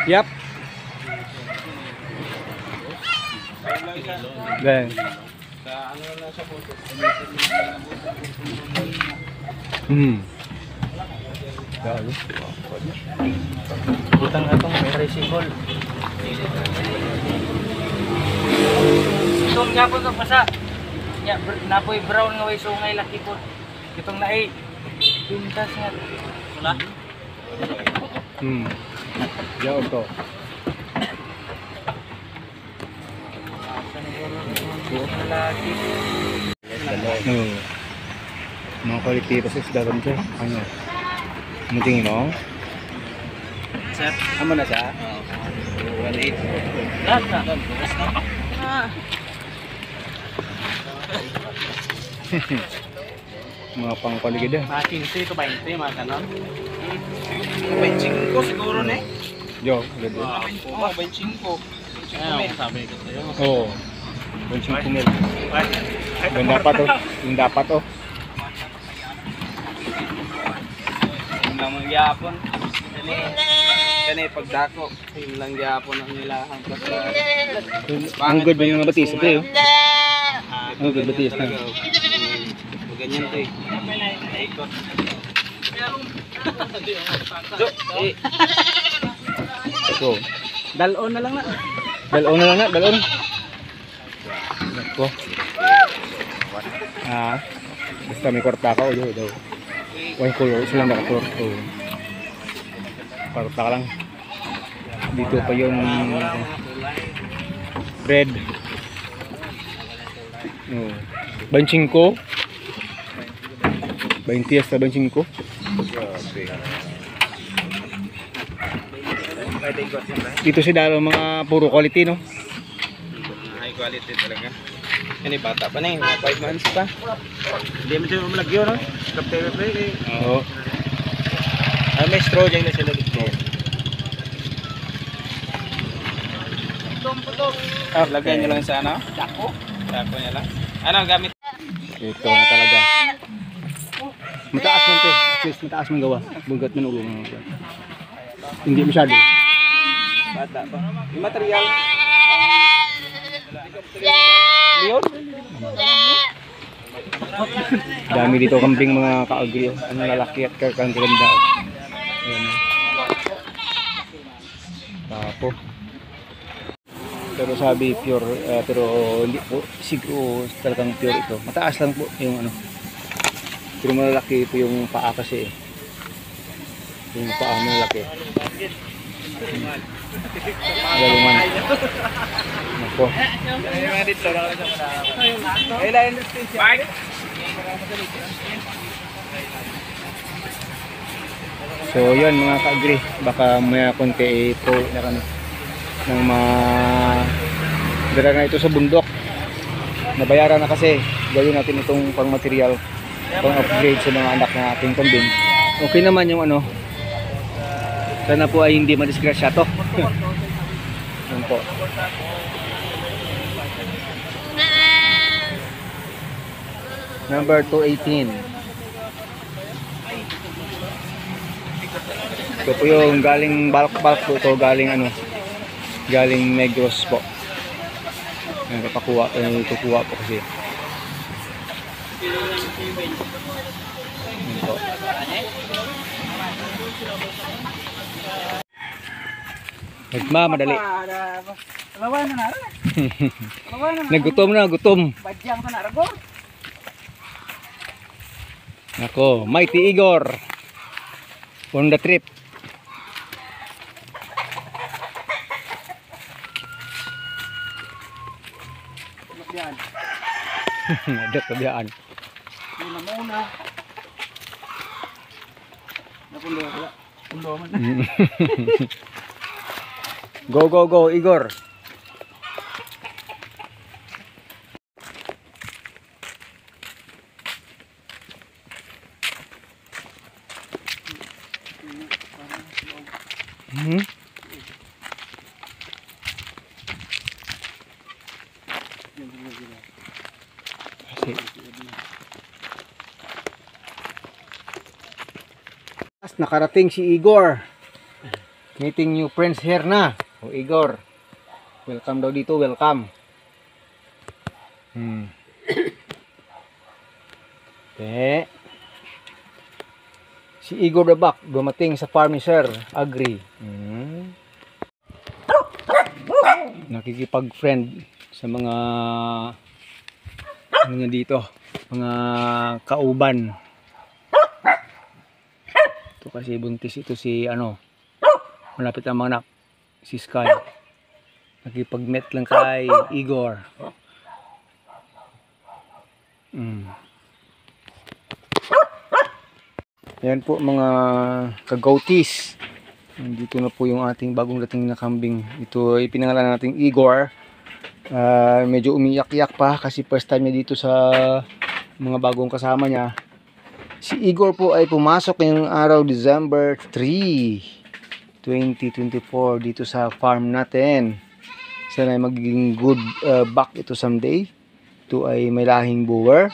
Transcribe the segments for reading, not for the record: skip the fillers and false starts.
Yep. Then. Butang na itong may tricycle. Itong nga po itong pasa. Napoy brown nga way sungay laki po. Itong naay. Pintas nga. Wala? Jauh to. Lagi. Mga quality pa sa isda ron siya. Ano? Ano tingin mo? Sir? Amo na siya? 1.8. Lahat na. Mga pang paligid ah. Mga 15 to 20, mga kanon. 25 siguro na eh. Jo, ganda. Oo, 25. Ano sabi ko sa'yo? Oo. 25 mil. Yung dapat oh. Yung dapat oh. Yung lang magyapon. Kani pagdako. Yung lang gyapon ang nilahang kasi. Ang good ba yung batis ito eh? Ang good batis na. Ganyan to eh. Naikot. Ito. Dalon na lang na. Dalon na lang na, dalon. Nako. Basta may kwarta ka o daw. White color, isa lang naka-color. Kwarta ka lang. Dito pa yung red. 25. 20 hasta 25. Dito si Dalo mga puro quality no. High quality talaga. Ini bata pa na eh, 5 months pa. Hindi mo siya malagyo no? Kapte pa eh. Oo. May straw dyan na sila dito. Lagyan nyo lang sa ano? Dako. Dako nyo lang. Ano gamit? Ito na talaga. Mataas man ito eh. At least mataas man gawa. Bugat man ulo. Hindi masyado. Bata pa. Yung material. Yun? Dami dito kambing mga kaagri. Ang lalaki at kang ganda. Ayan. Tapo. Pero sabi pure, pero hindi po siguro talagang pure ito. Mataas lang po yung ano. Pero malalaki ito yung paa kasi. Yung paa malalaki. Galungan. Nako. So yun mga kaagri. Baka may konti po na kami ng dala na ito sa bundok. Nabayaran na kasi gawin natin itong pang material, pang upgrade sa mga anak na ating kambing. Okay naman yung ano, sana po ay hindi madisgrasya to. Yun po. Number 218. Ito po yung galing bulk po ito, galing ano, galing Negros po. Kukuha po kasi. Yun po. Nagmamadali. Nagutom na, gutom. Ako, Mighty Igor on the trip. Ada kebiasaan. Go go go Igor. Nakarating si Igor. Meeting new friends here na. O Igor. Welcome daw dito, welcome. Si Igor the Buck dumating sa farm ni Sir Agri. Nakikipag-friend sa mga ano niya dito, mga kauban. Ito kasi buntis ito si ano, malapit ang mga anak, si Sky. Nakipag-met lang kay Igor. Ayan po mga kagautis. Dito na po yung ating bagong dating na kambing. Ito ay pinangalan nating Igor. Medyo umiyak-iyak pa kasi first time niya dito sa mga bagong kasama niya. Si Igor po ay pumasok ngayong araw December 3, 2024 dito sa farm natin. Sana ay magiging good back ito someday. Ito ay may lahing Boer.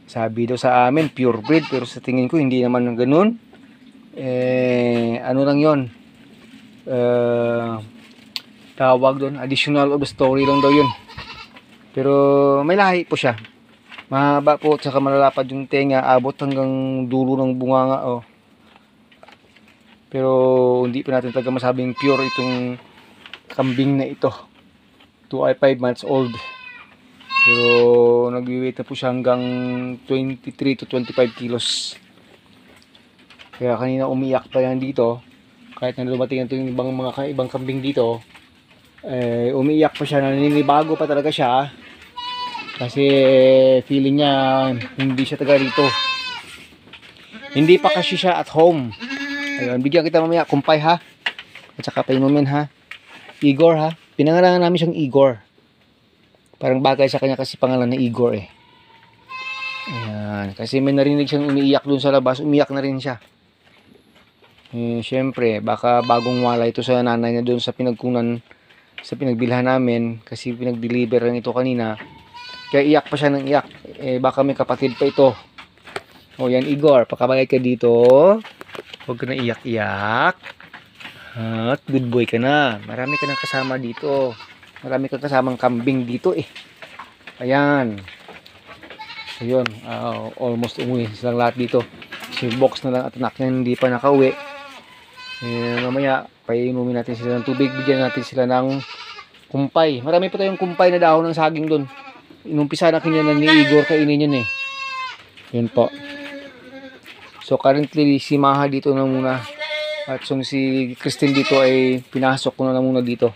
Sabi daw sa amin pure breed, pero sa tingin ko hindi naman ganun. Ano lang yon, tawag doon, additional of the story lang daw yun. Pero may lahi po siya. Mahaba po, tsaka malalapad yung tenga, abot hanggang dulo ng bunganga. Oh. Pero hindi pa natin talaga masabing pure itong kambing na ito. Ito ay 5 months old. Pero nag-weight na po siya hanggang 23 to 25 kilos. Kaya kanina umiyak pa yan dito. Kahit na dumating ito yung ibang kambing dito, umiyak pa siya, naninibago pa talaga siya. Kasi feeling niya hindi siya taga rito. Hindi pa kasi siya at home. Ayun, bigyan kita mamaya kumpay ha. At saka painumin ha. Igor ha. Pinangalanan namin siyang Igor. Parang bagay sa kanya kasi pangalan na Igor eh. Ayan. Kasi may narinig siyang umiiyak dun sa labas. Umiyak na rin siya. Siyempre, baka bagong wala ito sa nanay niya dun sa pinagkunan, sa pinagbilhan namin. Kasi pinag-deliver lang ito kanina. Kaya iyak pa siya ng iyak. Baka may kapatid pa ito. O yan Igor, pakabagay ka dito. Huwag ka na iyak-iyak. At good boy ka na. Marami ka nang kasama dito. Marami kang kasamang kambing dito eh. Ayan. Ayun, almost umuwi silang lahat dito. Si Box na lang at anak niya hindi pa nakauwi. Mamaya, painumin natin sila ng tubig. Bigyan natin sila ng kumpay. Marami pa tayong kumpay na dahon ng saging doon. Inumpisa na kanya ni Igor kainin yun eh. Yun po. So currently, si Maha dito na muna. At si Christine dito ay pinasok ko na muna dito.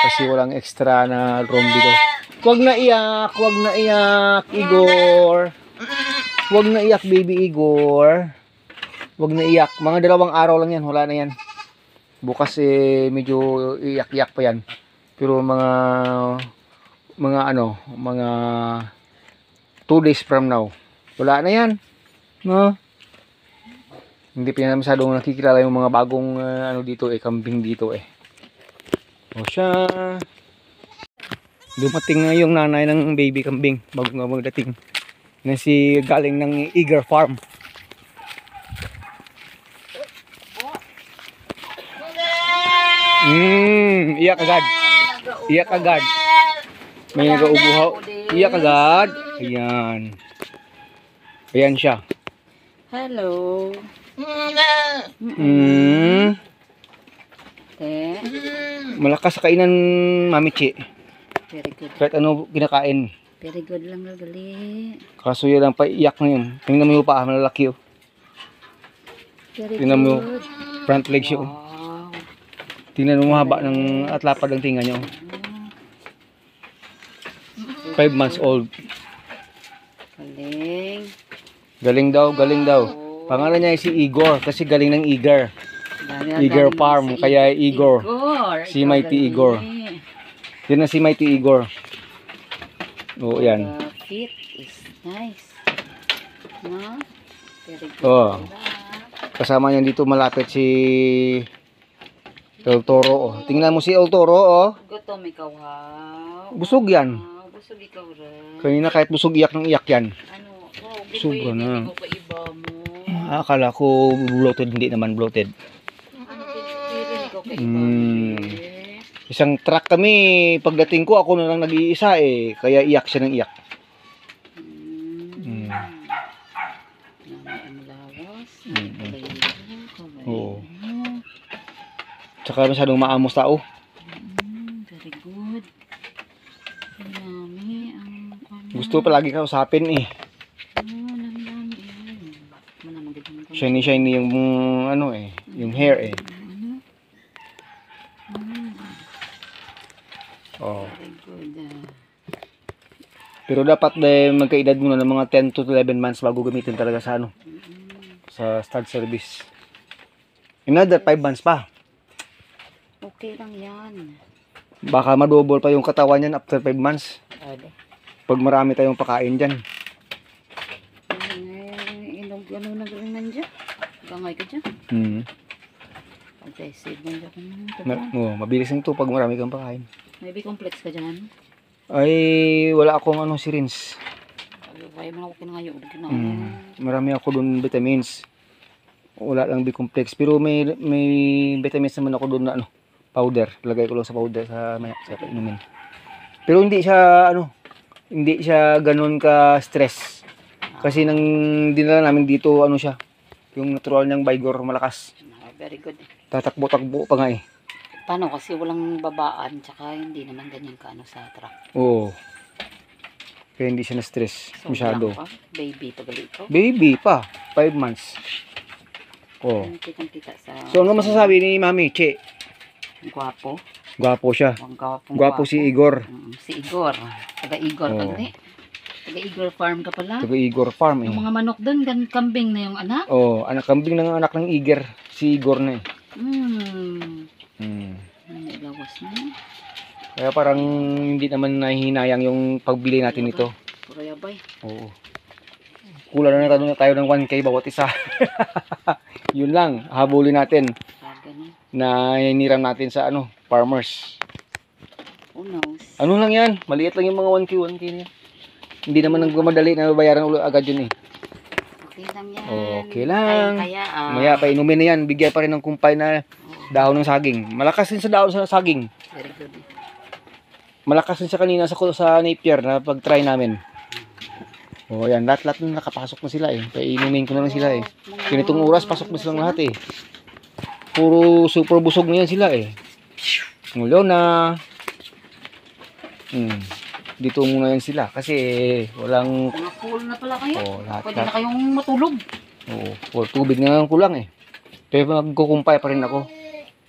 Kasi walang extra na room dito. Huwag na iyak, Igor. Huwag na iyak, baby Igor. Huwag na iyak. Mga 2 araw lang yan, wala na yan. Bukas medyo iyak-iyak pa yan. Pero mga 2 days from now, wala na yan. No? Hindi pa yan masyadong nakikilala yung mga bagong dito kambing dito eh. O siya. Dumating na yung nanay ng baby kambing bago nga magdating. Na si galing ng Igor Farm. Iyak agad. Iyak agad. May nag-uubuhaw. Iyak agad. Ayan. Ayan siya. Hello. Malakas sa kainan, Mami Chi. Very good. Kahit ano kinakain. Very good lang gali. Kaso yun lang, paiyak na yun. Tingnan mo yung paa, malalaki yun. Very Tingnan mo, good. front legs yun. Wow. Tingnan mo mahaba ng at lapad ng tinga nyo. 5 months old. Galing. Galing daw, galing daw. Pangalan niya ay si Igor kasi galing ng Igor. Igor Farm, kaya Igor. Si Mighty Igor. Yan na si Mighty Igor. Oo, yan. Fit is nice. No? Very good. Oo. Kasama niya dito malapit si El Toro. Oh. Tingnan mo si El Toro. Oh. Gutom ikaw ha. Busog yan. Busog ikaw rin. Kanina kahit busog iyak ng iyak yan. Ano? Sobra na. Hindi mo pa iba mo. Akala ko bloated, hindi naman bloated. Ano ikaw kay Hmm. Iba. Isang truck kami, pagdating ko, ako na lang nag-iisa eh. Kaya iyak siya ng iyak. Hmm. Ang lawas. Mm. Kabayo. Oo. Tsaka masyadong maamos tao. Very good. Ang dami. Gusto palagi kausapin eh. Ang dami. Manamagad naman ko. Shiny yung ano eh, yung hair eh. Oh. Very good. Pero dapat magkaedad muna ng mga 10 to 11 months bago gamitin talaga sa ano, sa stud service. Another 5 months pa. Okay lang yan. Baka madouble pa yung katawan niyan after 5 months. Ade. Pag marami tayong pakain dyan. Inog ano na rin nandiyan. Gangay ka dyan. Hmm. Pag-save man dyan ka naman. Mabilis lang to pag marami kang pakain. May B-complex ka dyan. Ay, wala akong ano syringe. Kaya man ako kinangayo. Marami ako doon vitamins. Wala lang B-complex. Pero may vitamins naman ako doon na ano, powder. Lagay ko lang sa powder sa inumin. Pero hindi siya ano, hindi siya ganoon ka stress. Kasi nang dinala namin dito ano siya, yung natural niyang Vigor malakas. Very good. Tatakbo-takbo pa nga eh. Paano kasi walang babaan tsaka hindi naman ganyan ka ano sa truck. Oo. Kaya hindi siya na-stress So, masyado. wala pa. Baby pagali ito. Baby pa, 5 months. Oh. Kitang-kita sa So ano masasabi ni Mami Che? gwapo. Gwapo siya. Ang gwapo. Gwapo si Igor. Si Igor. Taga Igor Oo. pagali. Taga Igor Farm ka pala. Taga Igor Farm eh. Yung mga manok doon, kambing na yung anak. Oh, anak kambing ng anak ng Iger, si Igor na eh. May lawas na. Kaya parang hindi naman nahihinayang yung pagbili natin nito. Puro yabay. Oo. Kulang na tayo ng 1K bawat isa. Yun lang, habulin natin Ganun. na hiniram natin sa ano, farmers. Who knows? Ano lang yan, maliit lang yung mga 1K na yan. Hindi naman nang gumadali na bayaran ulo agad yun eh. Okay lang yan. Okay lang. Kaya, Maya pa inumin na yan, bigyan pa rin ng kumpay na dahon ng saging. Malakas din sa dahon sa saging. very good. Malakas din siya kanina sa Napier na pag-try namin. O yan, lahat na nakapasok na sila eh. Painumin ko na lang sila eh. Ganitong oras, pasok na silang lahat eh. Puro super busog na yan sila eh. Ngulo na. Dito muna yan sila kasi walang... Mga full na pala kayo. Lahat. Pwede na kayong matulog. Oo, tubig na lang kulang eh. Pero magkukumpay pa rin ako.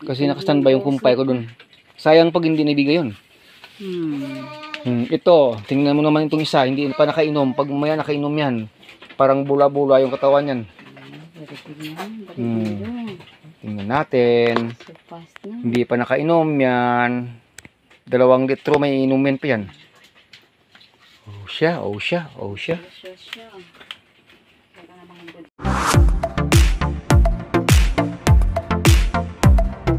Kasi nakastandby yung kumpay ko dun. Sayang pag hindi nabigay yun. Ito, tingnan mo naman itong isa, hindi pa nakainom. Pag maya nakainom yan, parang bula-bula yung katawan yan. Very good yan. Very good. Tingnan natin. So fast na. Hindi pa nakainom yan. 2 litro may inumin pa yan. Oh siya. Siya.